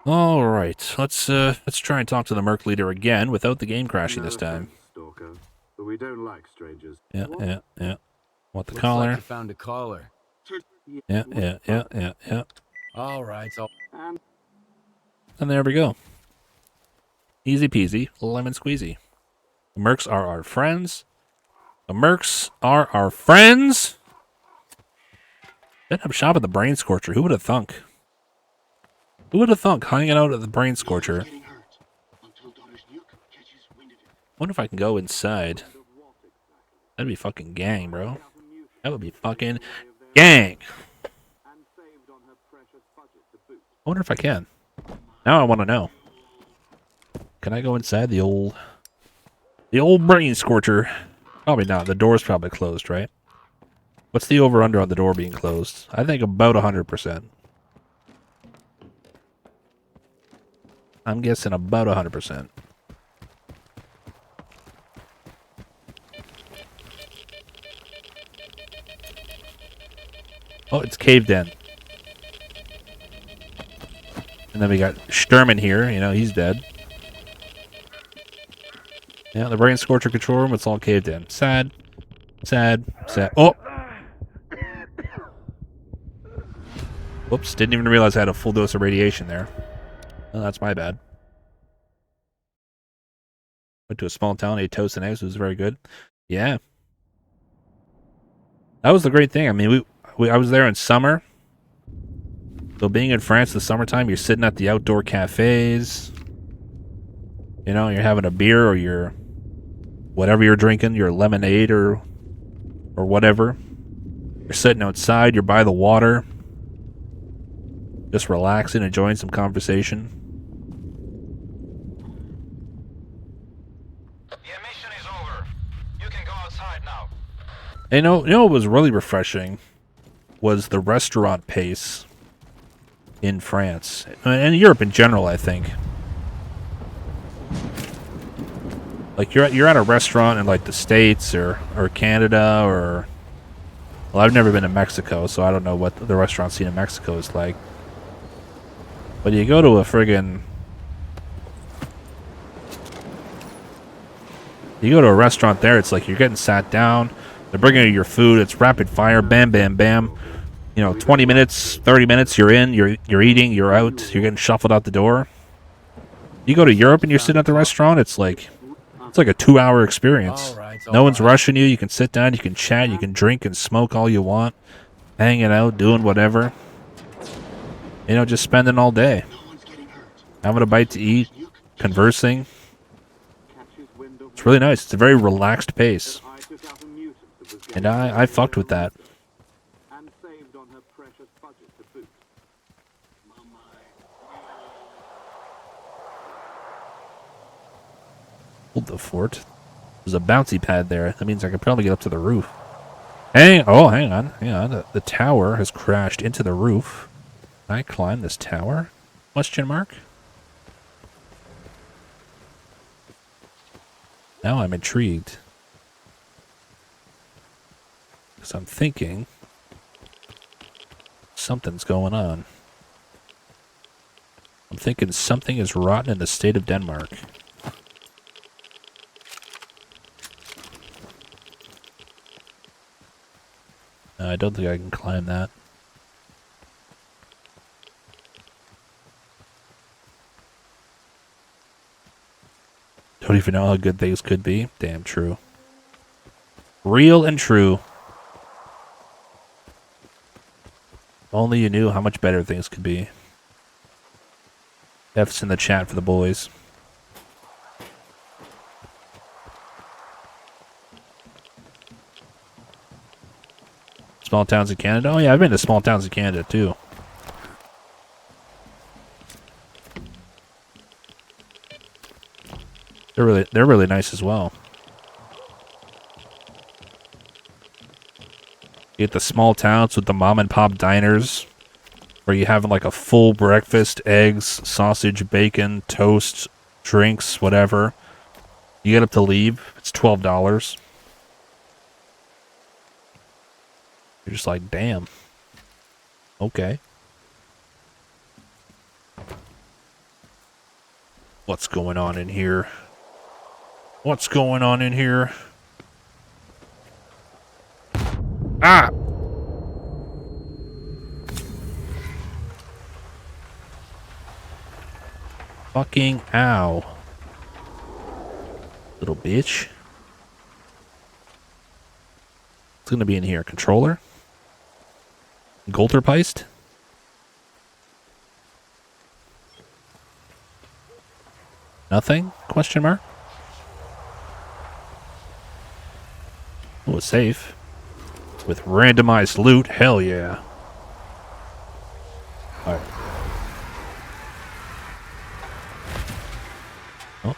All right, let's try and talk to the Merc leader again without the game crashing No this time. offense, Stalker, but we don't like strangers. Yeah, yeah, yeah. Want the Looks like collar? you found a caller. Yeah, yeah, yeah, yeah, yeah. All right. And And there we go. Easy peasy, lemon squeezy. The Mercs are our friends. The Mercs are our friends. Set up shop at the Brain Scorcher. Who would have thunk? Who would have thunk hanging out at the Brain Scorcher? Wonder if I can go inside. That'd be fucking gang, bro. That would be fucking gang. I wonder if I can. Now I want to know. Can I go inside the old Brain Scorcher? Probably not. The door's probably closed, right? What's the over-under on the door being closed? I think about 100%. I'm guessing about 100%. Oh, it's caved in. And then we got Sturman here. You know, he's dead. Yeah, the Brain Scorcher control room, it's all caved in. Sad. Sad. Sad. Oh! Whoops, didn't even realize I had a full dose of radiation there. Oh, that's my bad. Went to a small town, ate toast and eggs, it was very good. Yeah. That was the great thing. I mean, I was there in summer. So being in France in the summertime, you're sitting at the outdoor cafes. You know, you're having a beer or your whatever you're drinking, your lemonade or whatever. You're sitting outside, you're by the water. Just relaxing, enjoying some conversation. The mission is over. You can go outside now. And you know what was really refreshing was the restaurant pace in France and Europe in general, I think. Like you're at a restaurant in like the States or Canada or well, I've never been to Mexico, so I don't know what the restaurant scene in Mexico is like. But you go to a friggin' restaurant there, it's like you're getting sat down, they're bringing you your food, it's rapid fire, bam, bam, bam. You know, 20 minutes, 30 minutes, you're in, you're eating, you're out, you're getting shuffled out the door. You go to Europe and you're sitting at the restaurant, it's like a 2-hour experience. No one's rushing you, you can sit down, you can chat, you can drink and smoke all you want, hanging out, doing whatever. You know, just spending all day. Having a bite to eat, conversing. It's really nice. It's a very relaxed pace. And I fucked with that. Hold the fort. There's a bouncy pad there. That means I can probably get up to the roof. Hang on. The tower has crashed into the roof. Can I climb this tower? Question mark? Now I'm intrigued. Because I'm thinking something's going on. I'm thinking something is rotten in the state of Denmark. I don't think I can climb that. Don't even know how good things could be. Damn true. Real and true. Only you knew how much better things could be. F's in the chat for the boys. Small towns in Canada? Oh yeah, I've been to small towns in Canada too. They're really nice as well. You get the small towns with the mom and pop diners where you have like a full breakfast, eggs, sausage, bacon, toast, drinks, whatever. You get up to leave, it's $12. You're just like, damn. Okay. What's going on in here? What's going on in here? Ah! Fucking ow. Little bitch. What's gonna be in here? Controller? Golterpeist? Nothing? Question mark? Oh, a safe. With randomized loot? Hell yeah. Alright. Oh.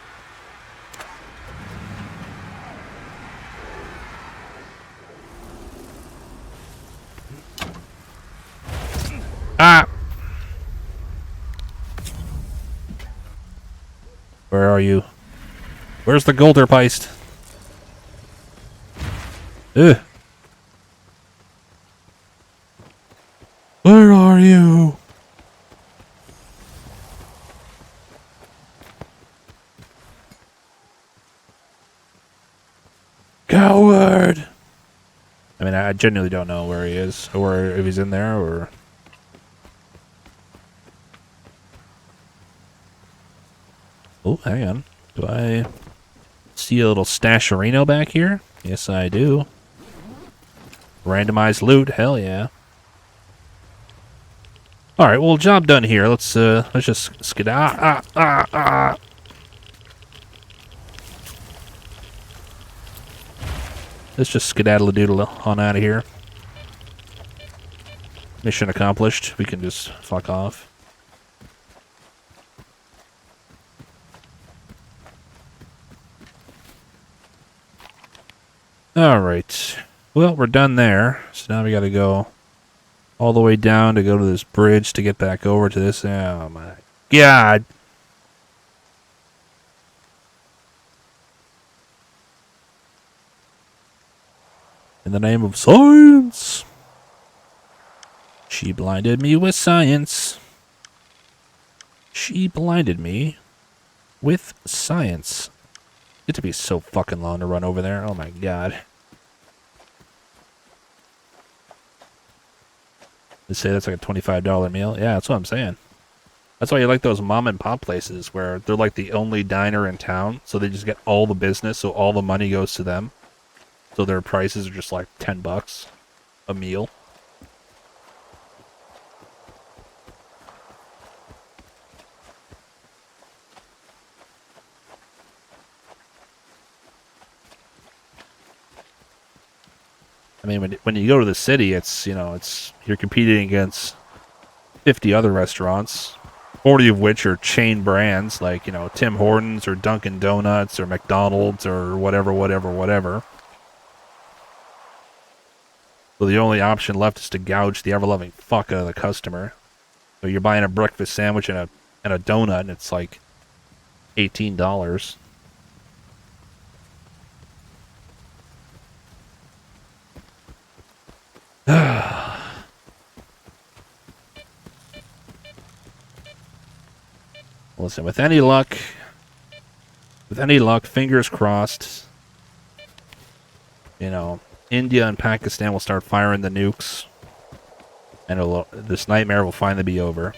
Ah! Where are you? Where's the Golderpeist? Ugh. Where are you? Coward! I mean, I genuinely don't know where he is, or if he's in there, or... Oh, hang on. Do I see a little stasherino back here? Yes, I do. Randomized loot, hell yeah. All right, well, job done here. Let's just skedaddle. Let's just skedaddle-a-doodle on out of here. Mission accomplished. We can just fuck off. All right. Well, we're done there. So now we got to go all the way down to go to this bridge to get back over to this. Oh my god. In the name of science. She blinded me with science. She blinded me with science. Get to be so fucking long to run over there. Oh my god. They say that's like a $25 meal. Yeah, that's what I'm saying. That's why you like those mom and pop places where they're like the only diner in town, so they just get all the business, so all the money goes to them. So their prices are just like $10 a meal. I mean, when you go to the city, it's, you know, it's, you're competing against 50 other restaurants, 40 of which are chain brands like, you know, Tim Hortons or Dunkin' Donuts or McDonald's or whatever. So the only option left is to gouge the ever-loving fuck out of the customer. So you're buying a breakfast sandwich and a donut, and it's like $18. Listen, with any luck, fingers crossed, you know, India and Pakistan will start firing the nukes, and this nightmare will finally be over.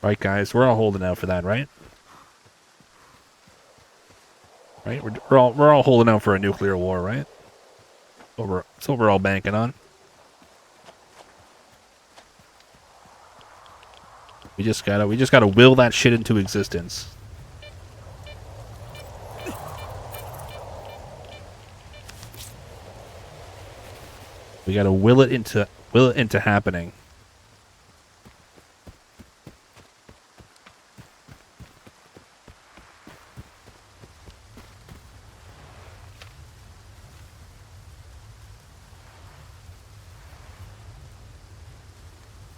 Right, guys? We're all holding out for that, right? Right? We're all holding out for a nuclear war, right? That's what we're all banking on. We just gotta will that shit into existence. We gotta will it into happening.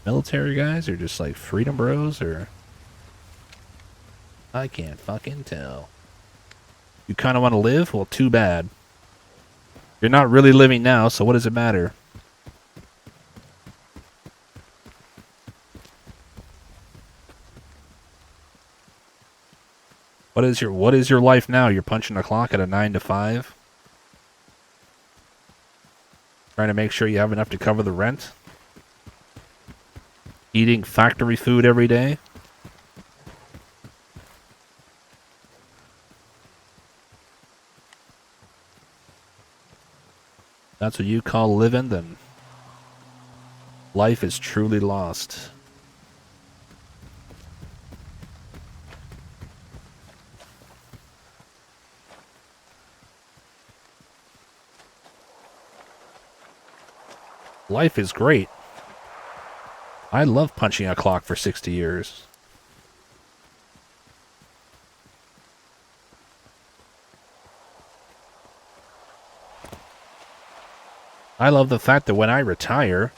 Military guys or just like freedom bros, or I can't fucking tell. You kind of want to live? Well, too bad. You're not really living now, so what does it matter? What is your life now? You're punching a clock at a 9 to 5? Trying to make sure you have enough to cover the rent? Eating factory food every day? That's what you call living, then life is truly lost. Life is great. I love punching a clock for 60 years. I love the fact that when I retire,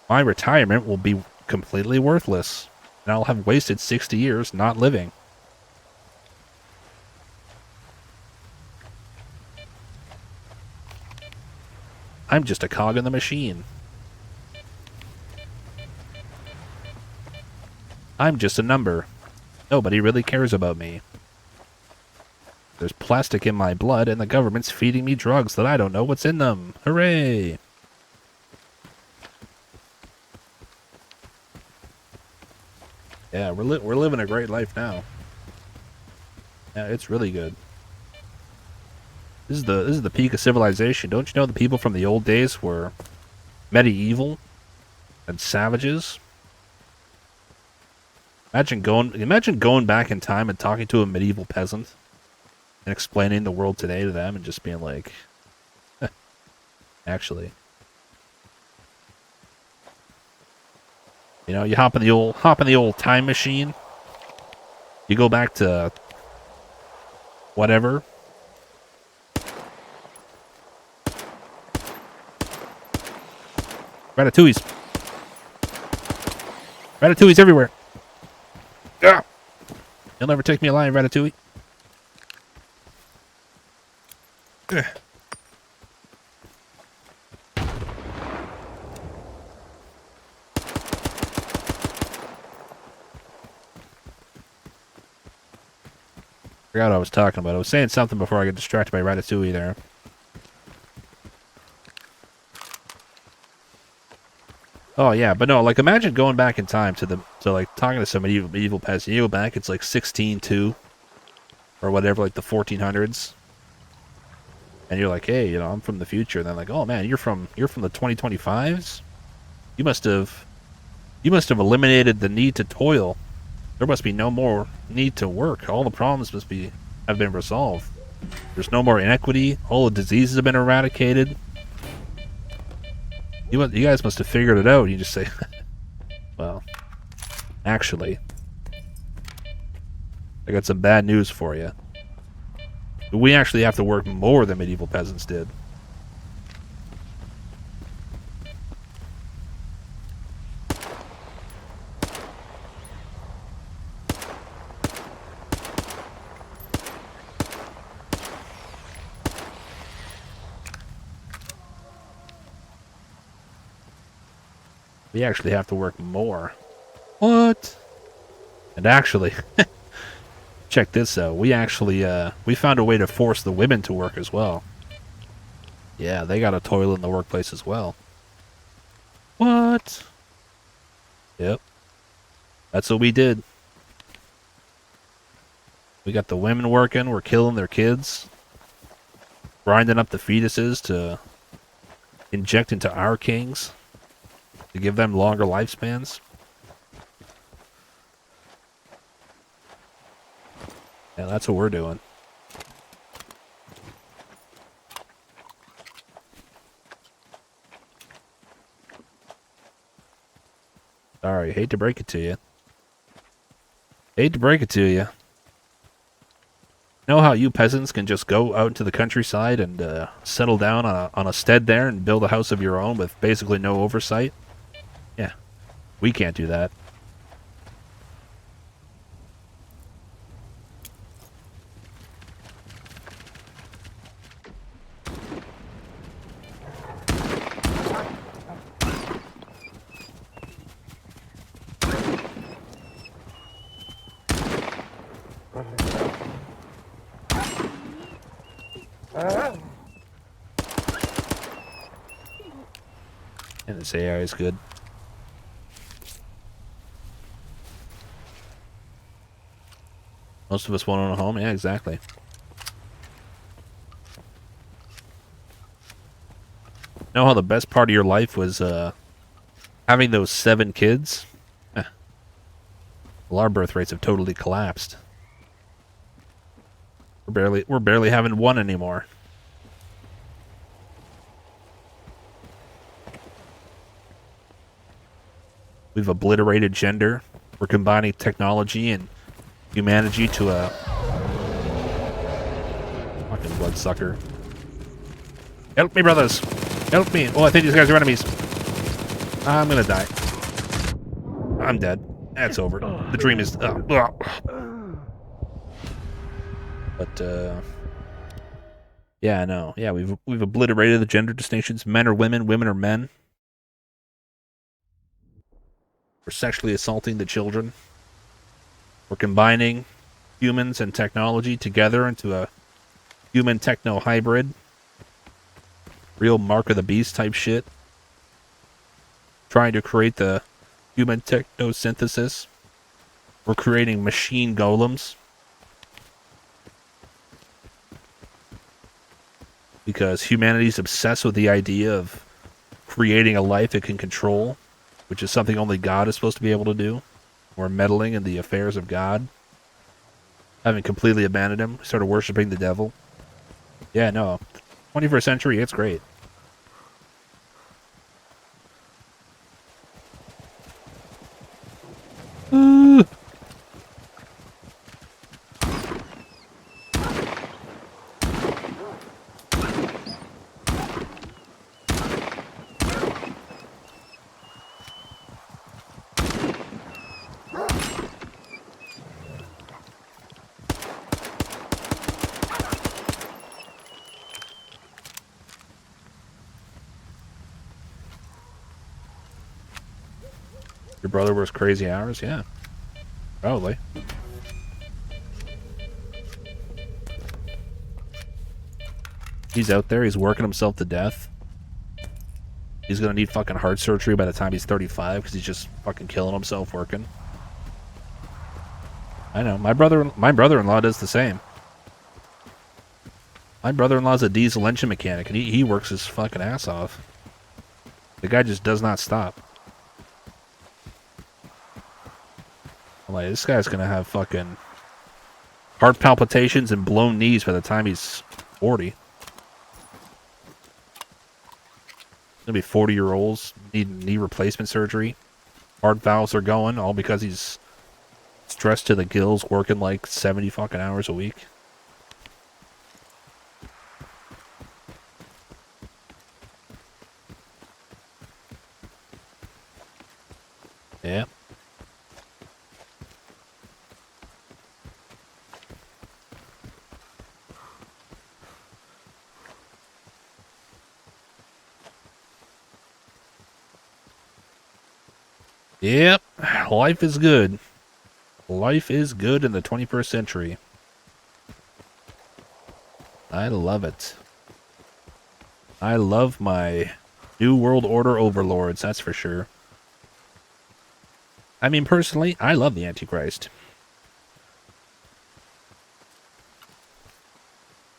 my retirement will be completely worthless, and I'll have wasted 60 years not living. I'm just a cog in the machine. I'm just a number. Nobody really cares about me. There's plastic in my blood, and the government's feeding me drugs that I don't know what's in them. Hooray! Yeah, we're living a great life now. Yeah, it's really good. This is the peak of civilization. Don't you know the people from the old days were medieval and savages? Imagine going back in time and talking to a medieval peasant and explaining the world today to them and just being like, actually, you know, you hop in the old time machine. You go back to whatever. Ratatouille's everywhere. Ah! You'll never take me alive, Ratatouille. Ugh. Forgot what I was talking about. I was saying something before I get distracted by Ratatouille there. Oh yeah, but no, like imagine going back in time to like talking to some medieval peasant. You go back, it's like 16-2 or whatever, like the 1400s, and you're like, hey, you know, I'm from the future. And they're like, oh man, you're from the 2025s. You must have eliminated the need to toil. There must be no more need to work. All the problems have been resolved. There's no more inequity. All the diseases have been eradicated. You guys must have figured it out. You just say, well, actually, I got some bad news for you. We actually have to work more than medieval peasants did. We actually have to work more. What? And actually, check this out. We actually, we found a way to force the women to work as well. Yeah, they got to toil in the workplace as well. What? Yep. That's what we did. We got the women working. We're killing their kids. Grinding up the fetuses to inject into our kings. To give them longer lifespans. Yeah, that's what we're doing. Sorry, hate to break it to you. Hate to break it to you. Know how you peasants can just go out into the countryside and settle down on a stead there and build a house of your own with basically no oversight? Yeah, we can't do that. And this AI is good. Most of us won't own a home. Yeah, exactly. Know how the best part of your life was having those 7 kids? Eh. Well, our birth rates have totally collapsed. We're barely having 1 anymore. We've obliterated gender. We're combining technology and humanity to a fucking bloodsucker. Help me, brothers! Help me! Oh, I think these guys are enemies. I'm gonna die. I'm dead. That's over. The dream is. But yeah, no, yeah, we've obliterated the gender distinctions. Men are women. Women are men. We're sexually assaulting the children. We're combining humans and technology together into a human techno hybrid. Real Mark of the Beast type shit. Trying to create the human techno synthesis. We're creating machine golems. Because humanity's obsessed with the idea of creating a life it can control, which is something only God is supposed to be able to do. We're meddling in the affairs of God. Having completely abandoned him, we started worshiping the devil. Yeah, no. 21st century, it's great. Your brother works crazy hours? Yeah. Probably. He's out there, he's working himself to death. He's gonna need fucking heart surgery by the time he's 35 because he's just fucking killing himself working. I know. My brother-in-law does the same. My brother-in-law's a diesel engine mechanic, and he works his fucking ass off. The guy just does not stop. I'm like, this guy's gonna have fucking heart palpitations and blown knees by the time he's 40. Gonna be 40-year-olds need knee replacement surgery. Heart valves are going, all because he's stressed to the gills, working like 70 fucking hours a week. Yeah. Yep. Life is good. Life is good in the 21st century. I love it. I love my New World Order overlords, that's for sure. I mean, personally, I love the Antichrist.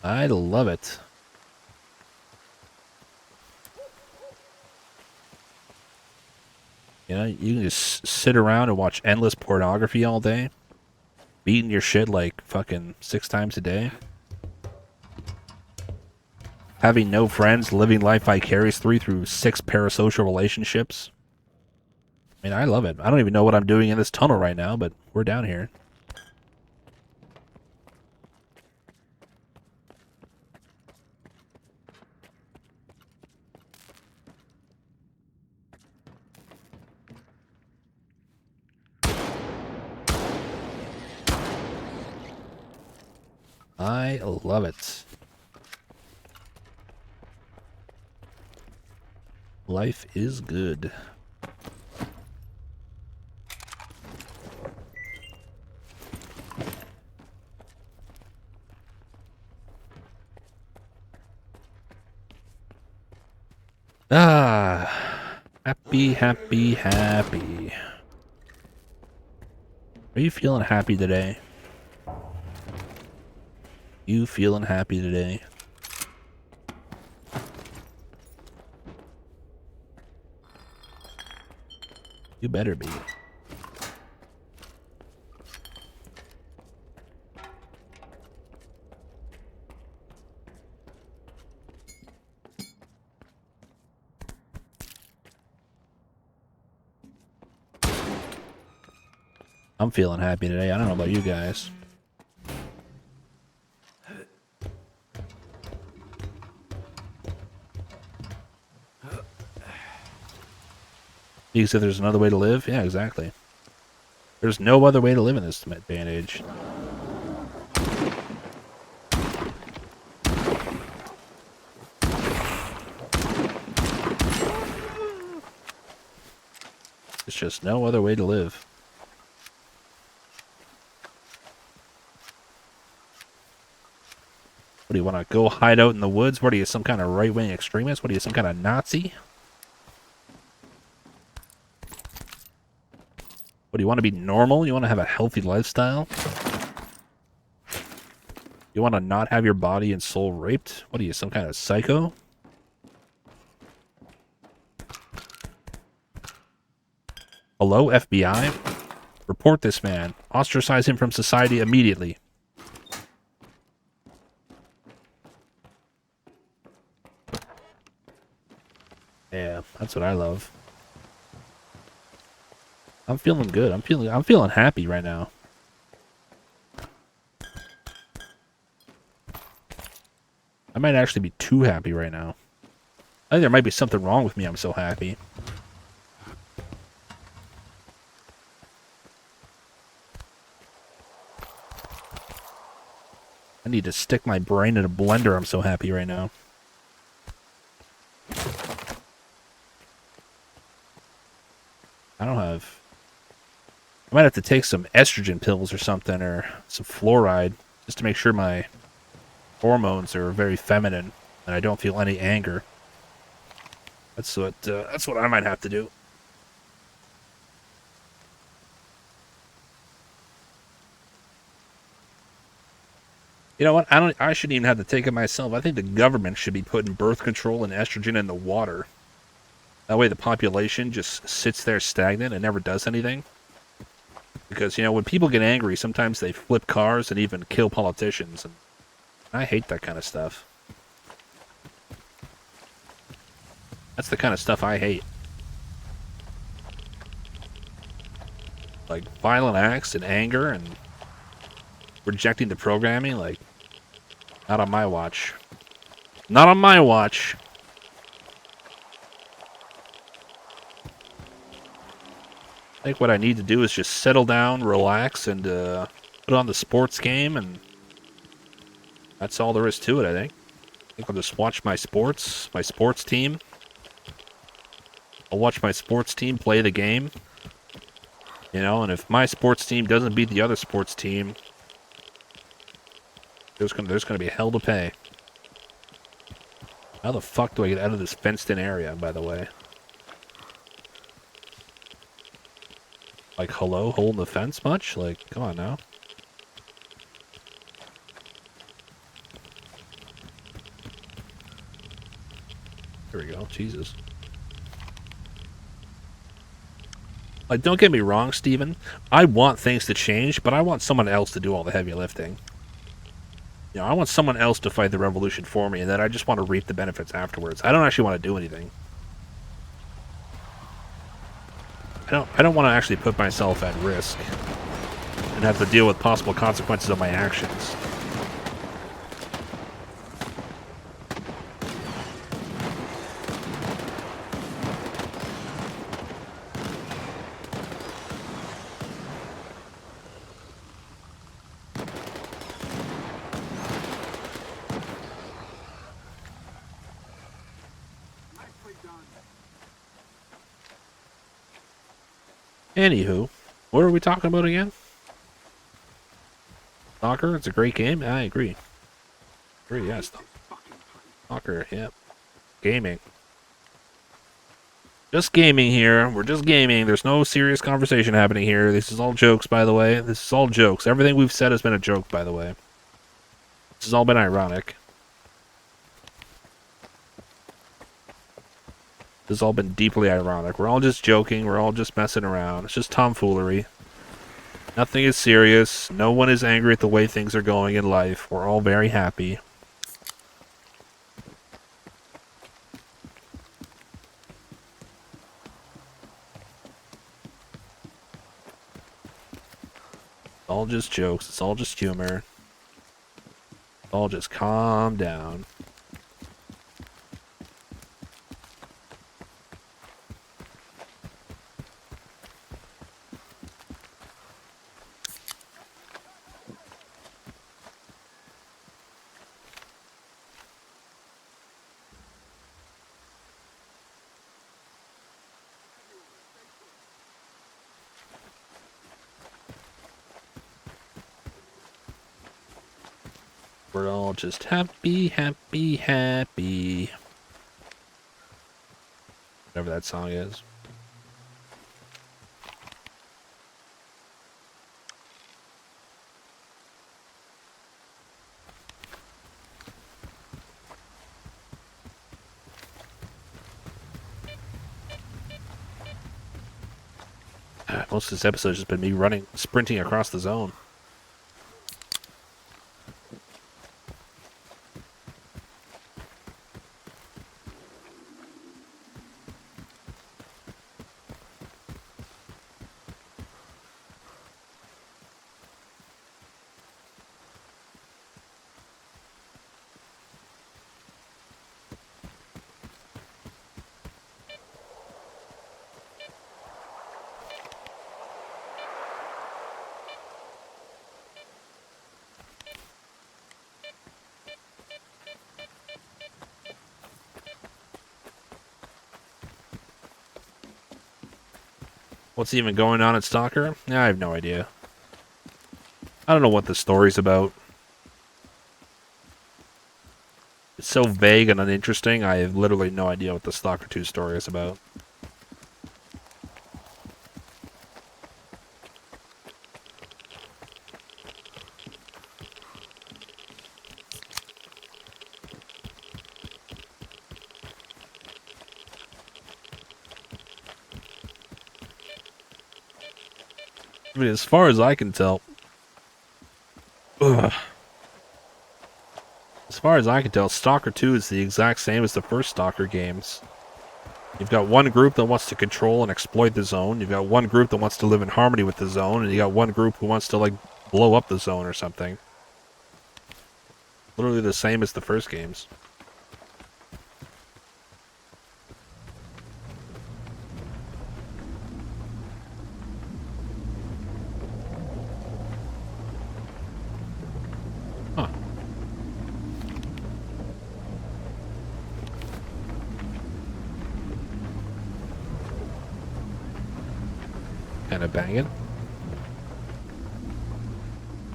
I love it. You know, you can just sit around and watch endless pornography all day. Beating your shit like fucking 6 times a day. Having no friends, living life vicariously through 6 parasocial relationships. I mean, I love it. I don't even know what I'm doing in this tunnel right now, but we're down here. I love it. Life is good. Ah, happy, happy, happy. Are you feeling happy today? You feeling happy today? You better be. I'm feeling happy today. I don't know about you guys. You said there's another way to live? Yeah, exactly. There's no other way to live in this day and age. There's just no other way to live. What do you want to go hide out in the woods? What are you, some kind of right-wing extremist? What are you, some kind of Nazi? What do you want to be normal? You want to have a healthy lifestyle? You want to not have your body and soul raped? What are you, some kind of psycho? Hello, FBI? Report this man. Ostracize him from society immediately. Yeah, that's what I love. I'm feeling good. I'm feeling happy right now. I might actually be too happy right now. I think there might be something wrong with me. I'm so happy. I need to stick my brain in a blender. I'm so happy right now. I don't have... I might have to take some estrogen pills or something, or some fluoride, just to make sure my hormones are very feminine and I don't feel any anger. That's what I might have to do. You know what? I shouldn't even have to take it myself. I think the government should be putting birth control and estrogen in the water. That way the population just sits there stagnant and never does anything. Because, you know, when people get angry, sometimes they flip cars and even kill politicians. And I hate that kind of stuff. That's the kind of stuff I hate. Like, violent acts and anger and rejecting the programming, like, not on my watch. Not on my watch. I think what I need to do is just settle down, relax, and put on the sports game, and that's all there is to it, I think. I think I'll just watch my sports team. I'll watch my sports team play the game. You know, and if my sports team doesn't beat the other sports team, there's gonna be hell to pay. How the fuck do I get out of this fenced-in area, by the way? Like, hello, holding the fence much? Like, come on now. There we go, Jesus. Like, don't get me wrong, Steven. I want things to change, but I want someone else to do all the heavy lifting. You know, I want someone else to fight the revolution for me, and then I just want to reap the benefits afterwards. I don't actually want to do anything. I don't want to actually put myself at risk and have to deal with possible consequences of my actions. Anywho, what are we talking about again? Stalker, it's a great game. I agree. Yes. Stalker, yeah. Gaming. Just gaming here. We're just gaming. There's no serious conversation happening here. This is all jokes, by the way. This is all jokes. Everything we've said has been a joke, by the way. This has all been ironic. This has all been deeply ironic. We're all just joking. We're all just messing around. It's just tomfoolery. Nothing is serious. No one is angry at the way things are going in life. We're all very happy. It's all just jokes. It's all just humor. It's all just calm down. We're all just happy, happy, happy. Whatever that song is. Most of this episode has just been me running, sprinting across the zone. What's even going on at Stalker? I have no idea. I don't know what the story's about. It's so vague and uninteresting, I have literally no idea what the Stalker 2 story is about. I mean, as far as I can tell... Ugh. As far as I can tell, Stalker 2 is the exact same as the first Stalker games. You've got one group that wants to control and exploit the zone, you've got one group that wants to live in harmony with the zone, and you got one group who wants to, like, blow up the zone or something. Literally the same as the first games. Huh. Kind of banging.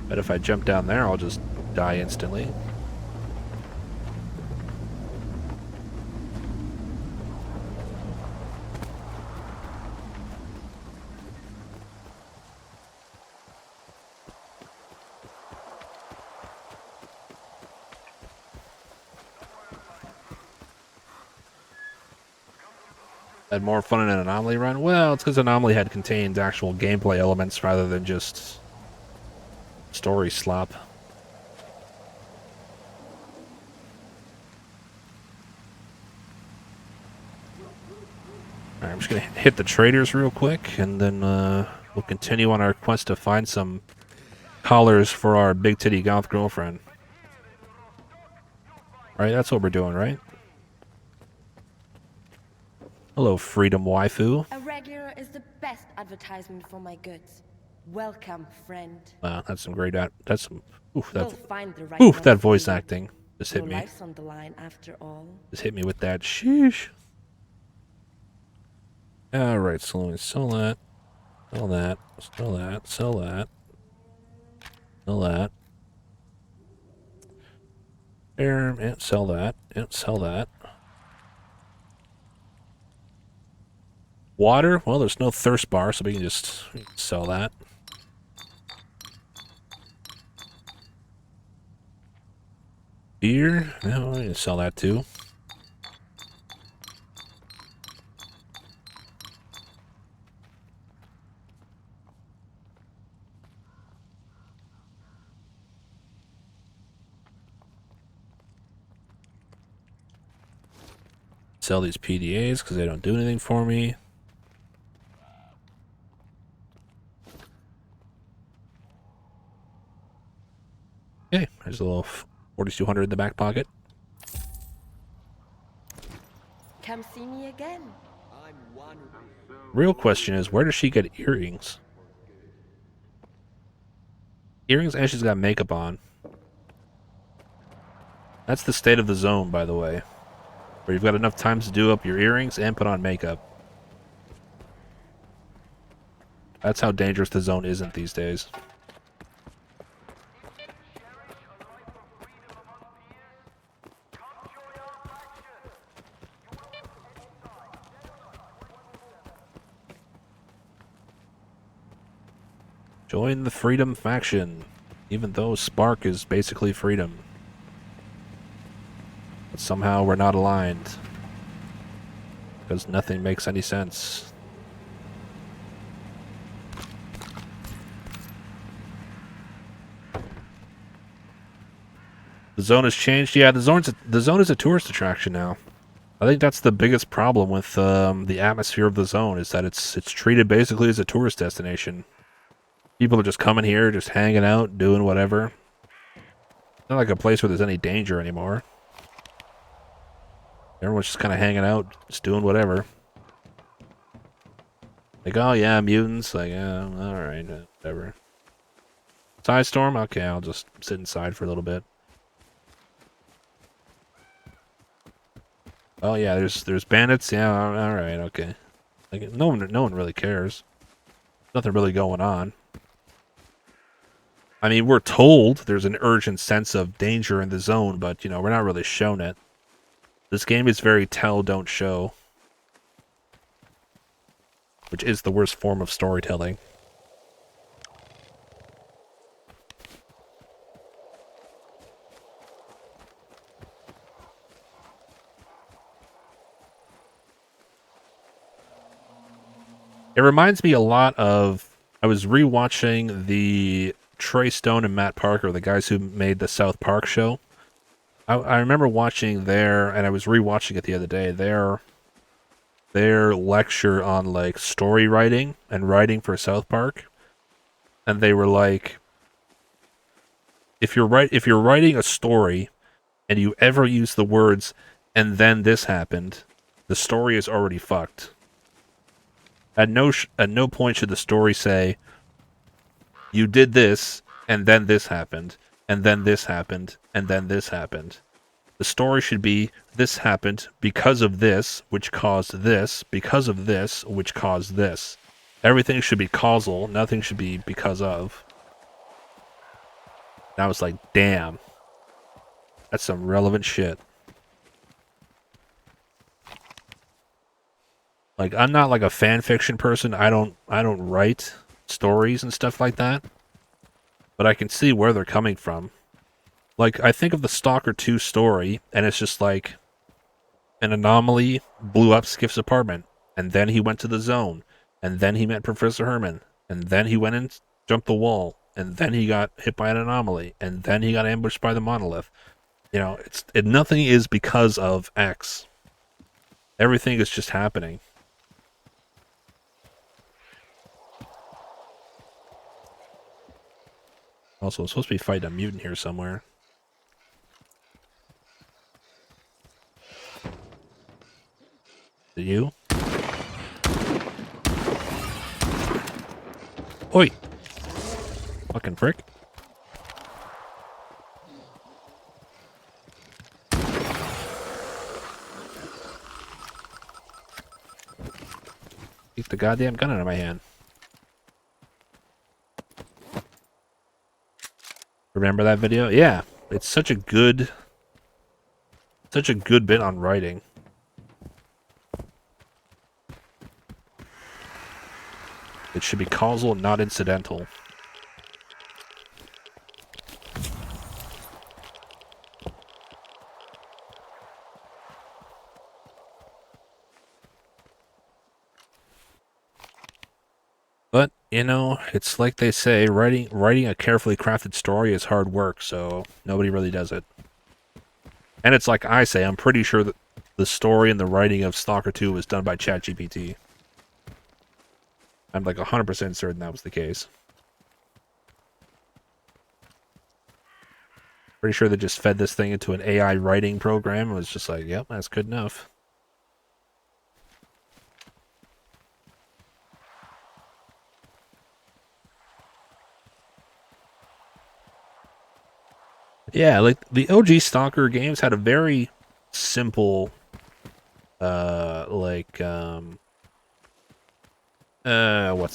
But if I jump down there, I'll just die instantly. Had more fun in an Anomaly run? Well, it's because Anomaly had contained actual gameplay elements rather than just story slop. Alright, I'm just gonna hit the traders real quick, and then we'll continue on our quest to find some collars for our big titty goth girlfriend. Right, that's what we're doing, right? Hello, Freedom Waifu. A regular is the best advertisement for my goods. Welcome, friend. Wow, that's some great that's some oof, You'll find the right oof, one that for voice you. acting just hit Your me. life's on the line after all. Just hit me with that sheesh. Alright, so let me sell that. Sell that. Sell that. Sell that. Sell that. And sell that. And sell that. Water? Well, there's no thirst bar, so we can just sell that. Beer? No, we can sell that too. Sell these PDAs because they don't do anything for me. Okay, there's a little 4,200 in the back pocket. Come see me again. Real question is, where does she get earrings? Earrings and she's got makeup on. That's the state of the zone, by the way. Where you've got enough time to do up your earrings and put on makeup. That's how dangerous the zone isn't these days. Join the Freedom faction, even though Spark is basically freedom. But somehow we're not aligned. Because nothing makes any sense. The zone has changed. Yeah, the zone is a tourist attraction now. I think that's the biggest problem with the atmosphere of the zone, is that it's treated basically as a tourist destination. People are just coming here, just hanging out, doing whatever. Not like a place where there's any danger anymore. Everyone's just kind of hanging out, just doing whatever. Like, oh yeah, mutants. Like, yeah, alright, whatever. Side storm? Okay, I'll just sit inside for a little bit. Oh yeah, there's bandits. Yeah, alright, okay. Like, no one really cares. Nothing really going on. I mean, we're told there's an urgent sense of danger in the zone, but, you know, we're not really shown it. This game is very tell, don't show. Which is the worst form of storytelling. It reminds me a lot of... I was rewatching the Trey Stone and Matt Parker, the guys who made the South Park show. I remember watching their, and I was rewatching it the other day, their lecture on, like, story writing and writing for South Park. And they were like, if you're writing a story and you ever use the words, and then this happened, the story is already fucked. At no point should the story say, you did this, and then this happened, and then this happened, and then this happened. The story should be, this happened because of this, which caused this, because of this, which caused this. Everything should be causal, nothing should be because of. And I was like, damn. That's some relevant shit. Like, I'm not like a fan fiction person. I don't write stories and stuff like that. But I can see where they're coming from. Like, I think of the Stalker 2 story, and it's just like an anomaly blew up Skiff's apartment, and then he went to the zone, and then he met Professor Herman, and then he went and jumped the wall, and then he got hit by an anomaly, and then he got ambushed by the monolith. You know, nothing is because of X. Everything is just happening. Also, I'm supposed to be fighting a mutant here somewhere. Is it you? Oi! Fucking prick. Take the goddamn gun out of my hand. Remember that video? Yeah, it's such a good bit on writing. should be causal, not incidental. But, you know, it's like they say, writing a carefully crafted story is hard work, so nobody really does it. And it's like I say, I'm pretty sure that the story and the writing of Stalker 2 was done by ChatGPT. I'm like 100% certain that was the case. Pretty sure they just fed this thing into an AI writing program and was just like, yep, that's good enough. Yeah, like the OG Stalker games had a very simple, what's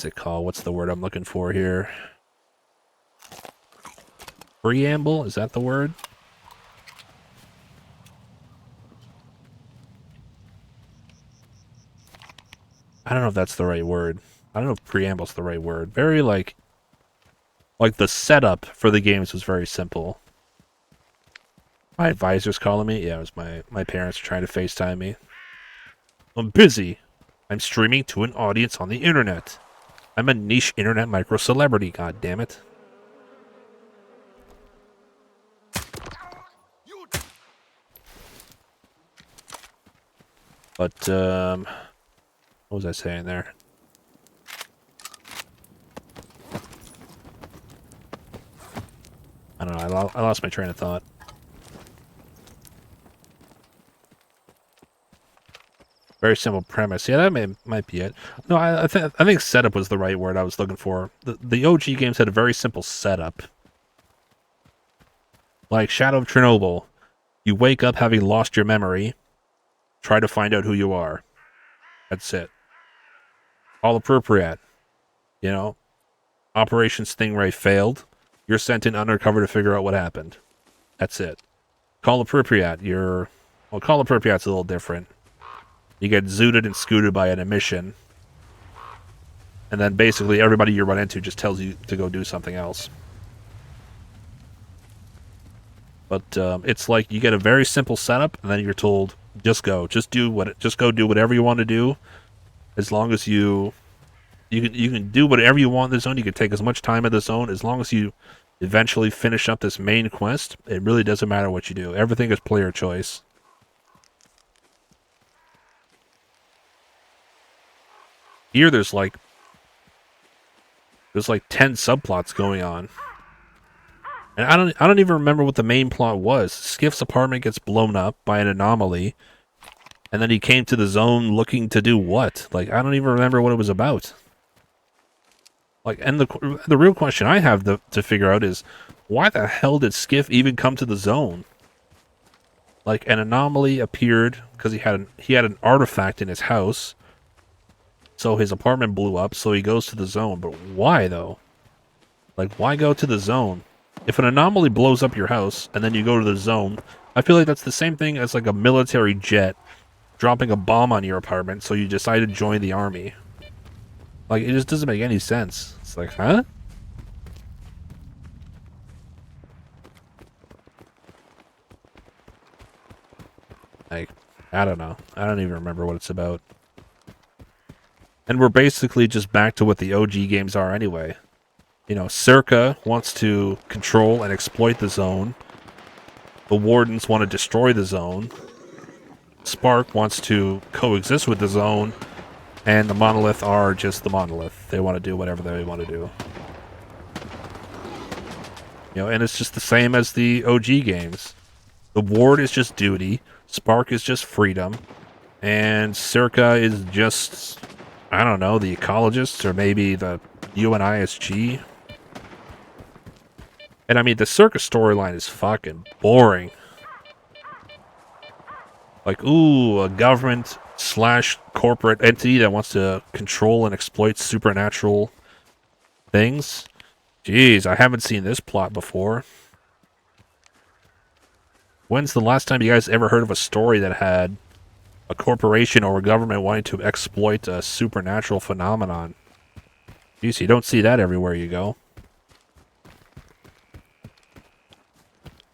it called? What's the word I'm looking for here? Preamble? Is that the word? I don't know if that's the right word. I don't know if preamble's the right word. Very like the setup for the games was very simple. My advisor's calling me. Yeah, it was my parents trying to FaceTime me. I'm busy. I'm streaming to an audience on the internet. I'm a niche internet micro celebrity, god damn it. But what was I saying there? I don't know, I lost my train of thought. Very simple premise. Yeah, that might be it. No, I think setup was the right word I was looking for. The OG games had a very simple setup. Like Shadow of Chernobyl. You wake up having lost your memory. Try to find out who you are. That's it. All appropriate. You know? Operation Stingray failed. You're sent in undercover to figure out what happened. That's it. Call appropriate. Well, call appropriate's a little different. You get zooted and scooted by an emission. And then basically everybody you run into just tells you to go do something else. But it's like you get a very simple setup, and then you're told, just go. Just go do whatever you want to do. As long as you can do whatever you want in the zone. You can take as much time in the zone. As long as you eventually finish up this main quest, it really doesn't matter what you do. Everything is player choice. Here there's like 10 subplots going on. And I don't even remember what the main plot was. Skiff's apartment gets blown up by an anomaly. And then he came to the zone looking to do what? Like, I don't even remember what it was about. Like, and the real question I have to figure out is, why the hell did Skiff even come to the zone? Like, an anomaly appeared because he had an artifact in his house. So his apartment blew up, so he goes to the zone. But why, though? Like, why go to the zone? If an anomaly blows up your house, and then you go to the zone, I feel like that's the same thing as, like, a military jet dropping a bomb on your apartment, so you decide to join the army. Like, it just doesn't make any sense. It's like, huh? Like, I don't know. I don't even remember what it's about. And we're basically just back to what the OG games are anyway. You know, S.T.A.L.K.E.R wants to control and exploit the zone. The Wardens want to destroy the zone. S.T.A.L.K.E.R wants to coexist with the zone. And the Monolith are just the Monolith. They want to do whatever they want to do. You know, and it's just the same as the OG games. The Ward is just duty. S.T.A.L.K.E.R is just freedom. And S.T.A.L.K.E.R is just, I don't know, the ecologists or maybe the UNISG. And I mean, the S.T.A.L.K.E.R storyline is fucking boring. Like, ooh, a government / corporate entity that wants to control and exploit supernatural things. Jeez, I haven't seen this plot before. When's the last time you guys ever heard of a story that had a corporation or a government wanting to exploit a supernatural phenomenon? Jeez, you don't see that everywhere you go.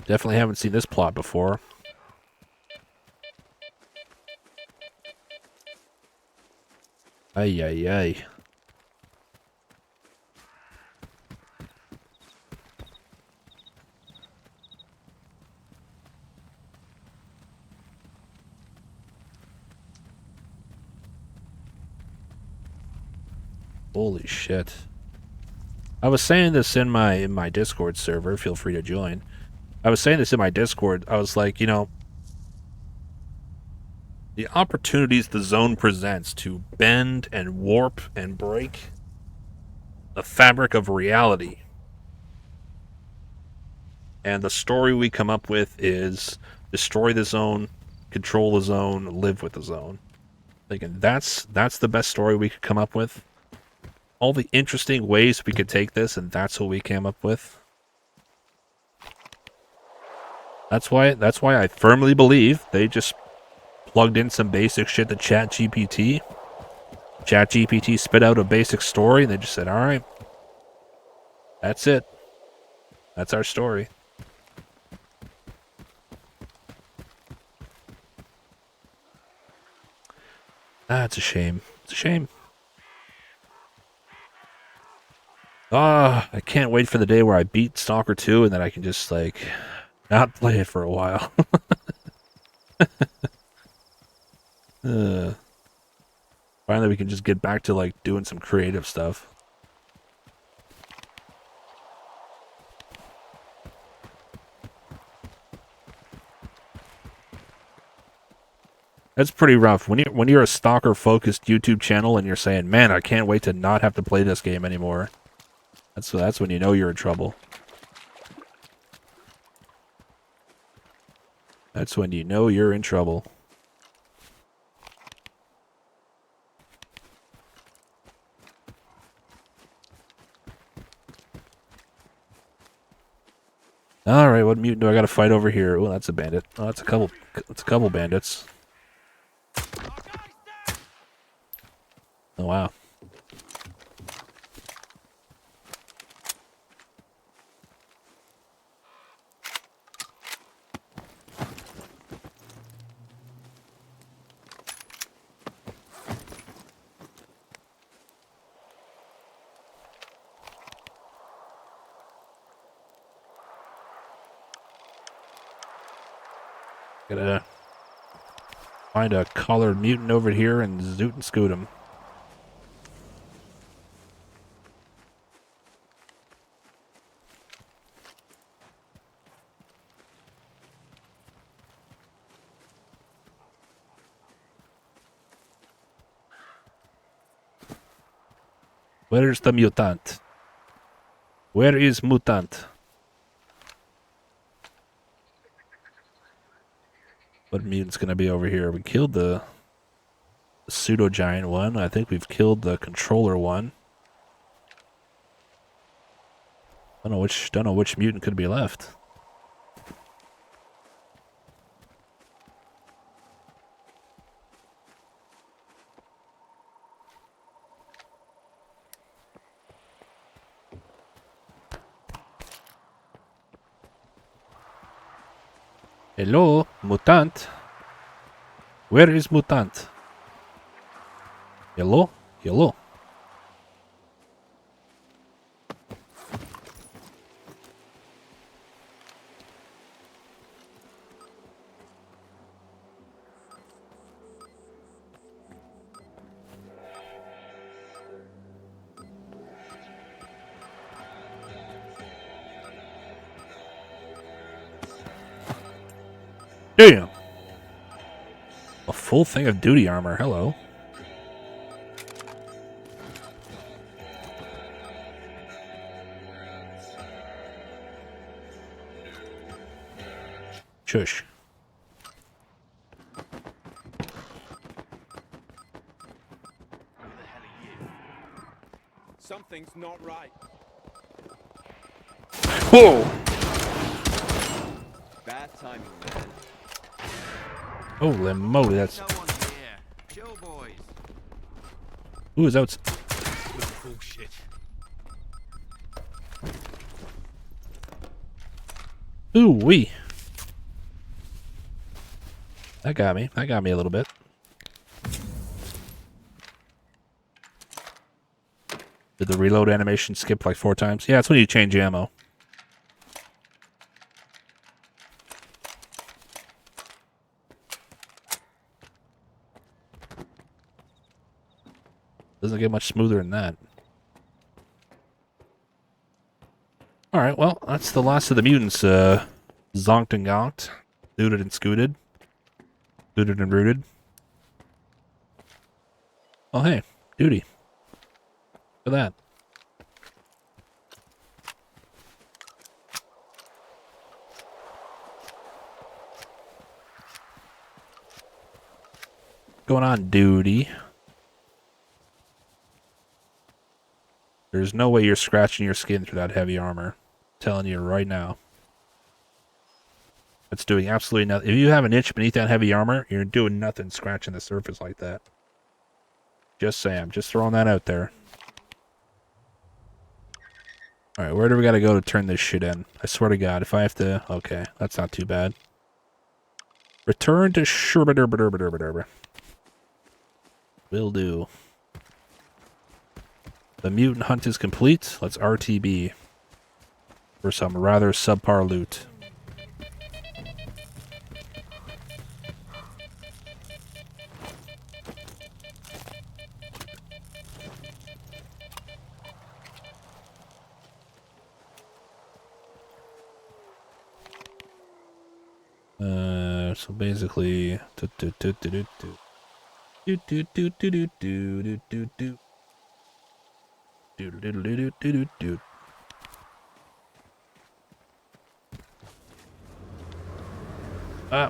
Definitely haven't seen this plot before. Ay, ay, ay. Holy shit. I was saying this in my Discord server. Feel free to join. I was saying this in my Discord. I was like, you know, the opportunities the zone presents to bend and warp and break the fabric of reality. And the story we come up with is destroy the zone, control the zone, live with the zone. Thinking that's the best story we could come up with. All the interesting ways we could take this, and that's what we came up with. That's why I firmly believe they just plugged in some basic shit to ChatGPT. ChatGPT spit out a basic story, and they just said, all right, that's it. That's our story. Ah, it's a shame. It's a shame. Ah, I can't wait for the day where I beat Stalker 2 and then I can just, like, not play it for a while. Finally, we can just get back to, like, doing some creative stuff. That's pretty rough. When you're a Stalker-focused YouTube channel and you're saying, man, I can't wait to not have to play this game anymore. That's when you know you're in trouble. That's when you know you're in trouble. All right, what mutant do I got to fight over here? Oh, that's a bandit. Oh, that's a couple bandits. Oh wow. Gotta find a collared mutant over here and zoot and scoot him. Where's the mutant? Where is mutant? What mutant's gonna be over here? We killed the pseudo giant one. I think we've killed the controller one. Don't know which mutant could be left. Hello, mutant. Where is mutant? Hello? Hello? Damn! A full thing of duty armor, hello. Shush. Something's not right. Whoa! Bad timing, man. Holy moly, that's... No one here. Chill, boys. Who is outside? Bullshit. Ooh wee. That got me. That got me a little bit. Did the reload animation skip like 4 times? Yeah, it's when you change ammo. Doesn't get much smoother than that. Alright, well, that's the last of the mutants, zonked and gonked. Dooted and scooted. Booted and rooted. Oh, hey. Duty. Look at that. What's going on, duty? There's no way you're scratching your skin through that heavy armor. I'm telling you right now. It's doing absolutely nothing. If you have an inch beneath that heavy armor, you're doing nothing scratching the surface like that. Just saying. I'm just throwing that out there. Alright, where do we gotta go to turn this shit in? I swear to God, if I have to... Okay, that's not too bad. Return to Sherbadurbadurbadurbadur. Will do. The mutant hunt is complete. Let's RTB. For some rather subpar loot. So basically,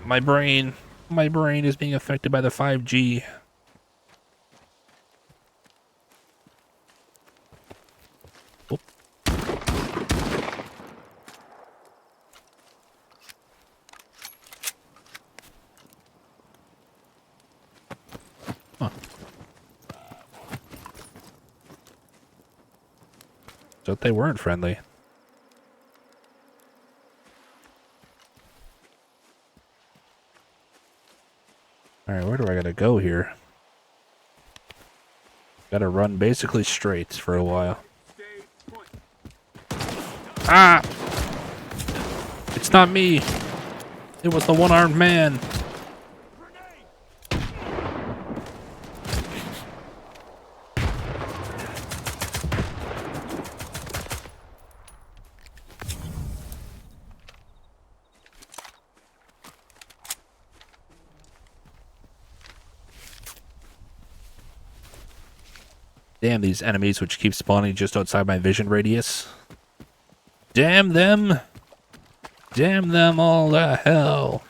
my brain is being affected by the 5G. Oh. Huh. So they weren't friendly. Alright, where do I gotta go here? Gotta run basically straight for a while. Ah! It's not me! It was the one-armed man! Damn these enemies which keep spawning just outside my vision radius. Damn them! Damn them all to hell!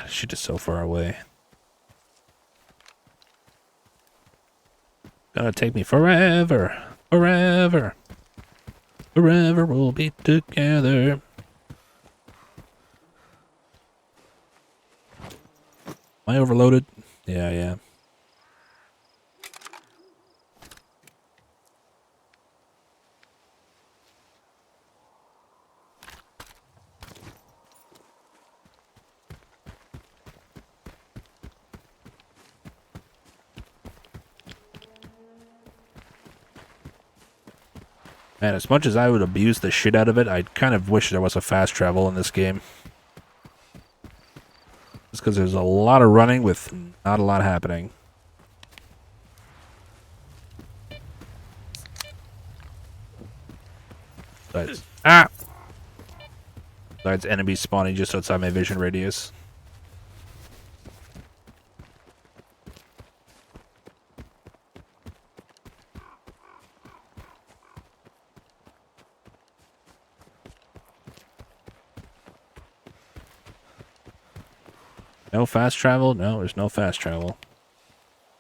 Shit is so far away. Gonna take me forever. Forever. Forever we'll be together. Am I overloaded? Yeah, yeah. Man, as much as I would abuse the shit out of it, I kind of wish there was a fast travel in this game. Just because there's a lot of running with not a lot happening. Besides, Besides enemies spawning just outside my vision radius. No fast travel? No, there's no fast travel.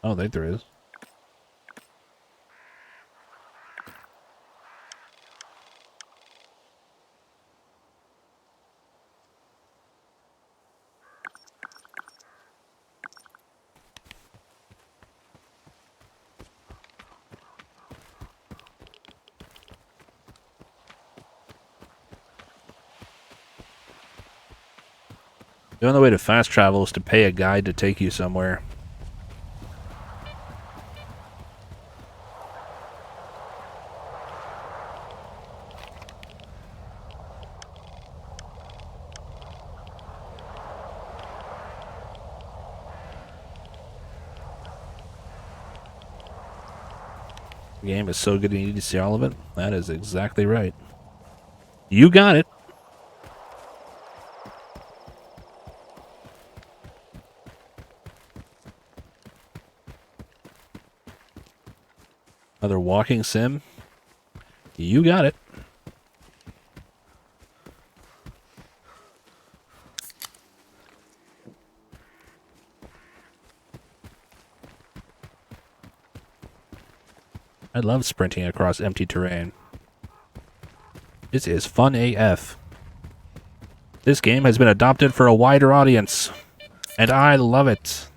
I don't think there is. The only way to fast travel is to pay a guide to take you somewhere. The game is so good you need to see all of it. That is exactly right. You got it. Another walking sim. You got it. I love sprinting across empty terrain. This is fun AF. This game has been adopted for a wider audience, and I love it.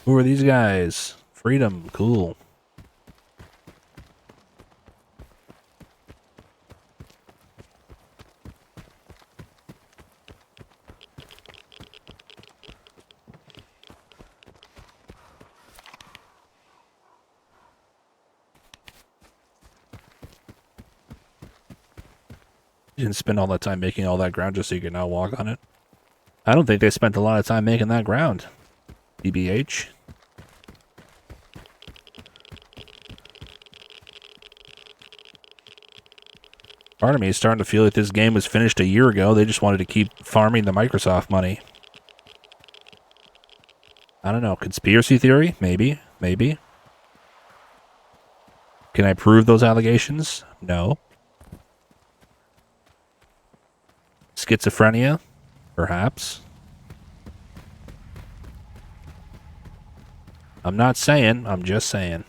Who are these guys? Freedom, cool. You didn't spend all that time making all that ground just so you can now walk on it. I don't think they spent a lot of time making that ground. BBH. Part of me is starting to feel like this game was finished a year ago. They just wanted to keep farming the Microsoft money. I don't know. Conspiracy theory? Maybe. Maybe. Can I prove those allegations? No. Schizophrenia? Perhaps. I'm not saying. I'm just saying.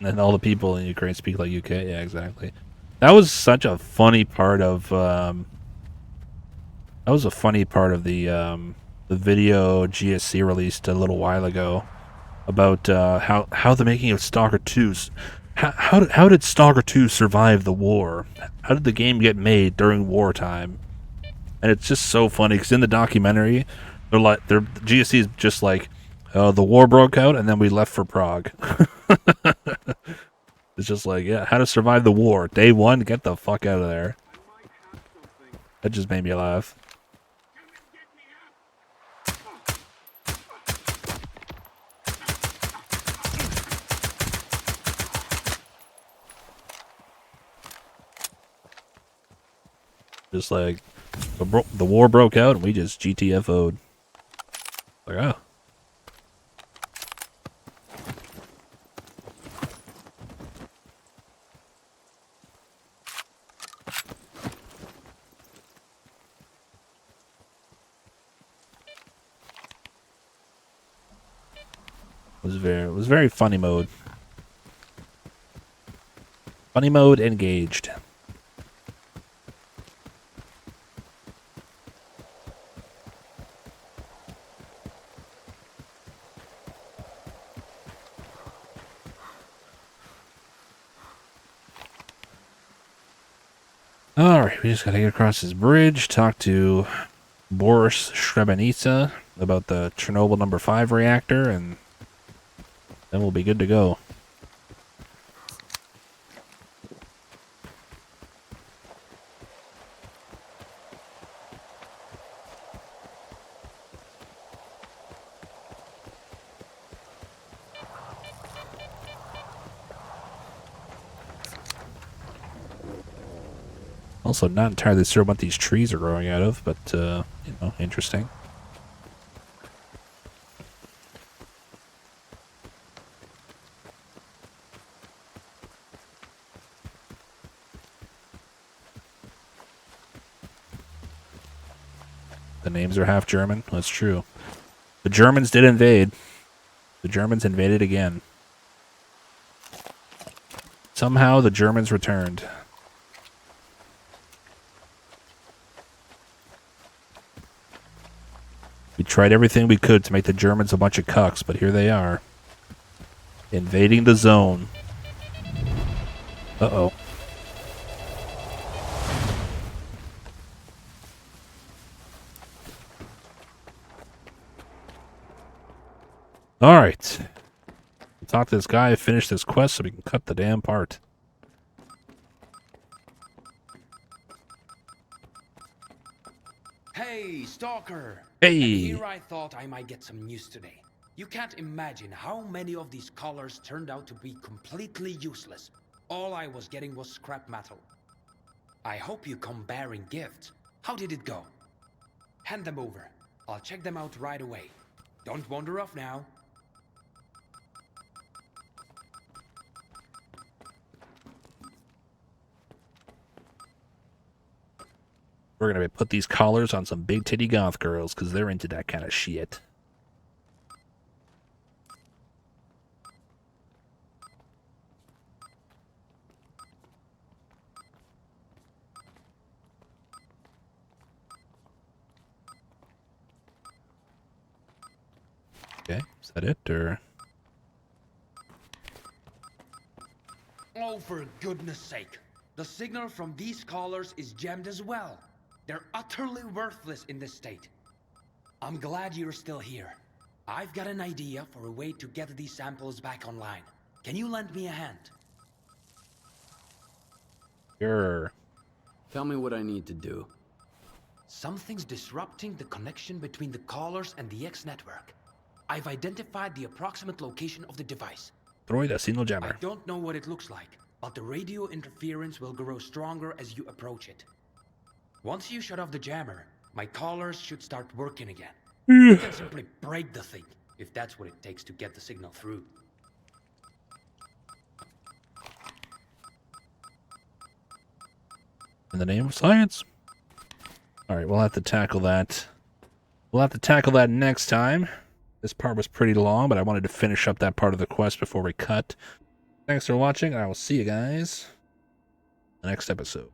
And all the people in Ukraine speak like UK. Yeah, exactly. That was such a funny part of. That was a funny part of the video GSC released a little while ago about how the making of Stalker 2's. How did Stalker 2 survive the war? How did the game get made during wartime? And it's just so funny because in the documentary, GSC is just like, the war broke out and then we left for Prague. It's just like, yeah, how to survive the war. Day one, get the fuck out of there. That just made me laugh. Just like, the war broke out and we just GTFO'd. Like, oh. It was very funny mode. Funny mode engaged. Alright, we just gotta get across this bridge, talk to Boris Srebrenica about the Chernobyl number 5 reactor, and then we'll be good to go. Also, not entirely sure what these trees are growing out of, but, you know, interesting. The names are half German. That's true. The Germans did invade. The Germans invaded again. Somehow the Germans returned. We tried everything we could to make the Germans a bunch of cucks, but here they are. Invading the zone. Uh-oh. Alright. Talk to this guy, finish this quest so we can cut the damn part. Hey, Stalker! Hey! And here I thought I might get some news today. You can't imagine how many of these collars turned out to be completely useless. All I was getting was scrap metal. I hope you come bearing gifts. How did it go? Hand them over. I'll check them out right away. Don't wander off now. We're gonna put these collars on some big titty goth girls because they're into that kind of shit. Okay, is that it, or? Oh, for goodness sake. The signal from these collars is jammed as well. They're utterly worthless in this state. I'm glad you're still here. I've got an idea for a way to get these samples back online. Can you lend me a hand? Sure. Tell me what I need to do. Something's disrupting the connection between the callers and the X network. I've identified the approximate location of the device. Throw the signal I jammer. don't know what it looks like, but the radio interference will grow stronger as you approach it. Once you shut off the jammer, my callers should start working again. You can simply break the thing, if that's what it takes to get the signal through. In the name of science. Alright, we'll have to tackle that. We'll have to tackle that next time. This part was pretty long, but I wanted to finish up that part of the quest before we cut. Thanks for watching, and I will see you guys in the next episode.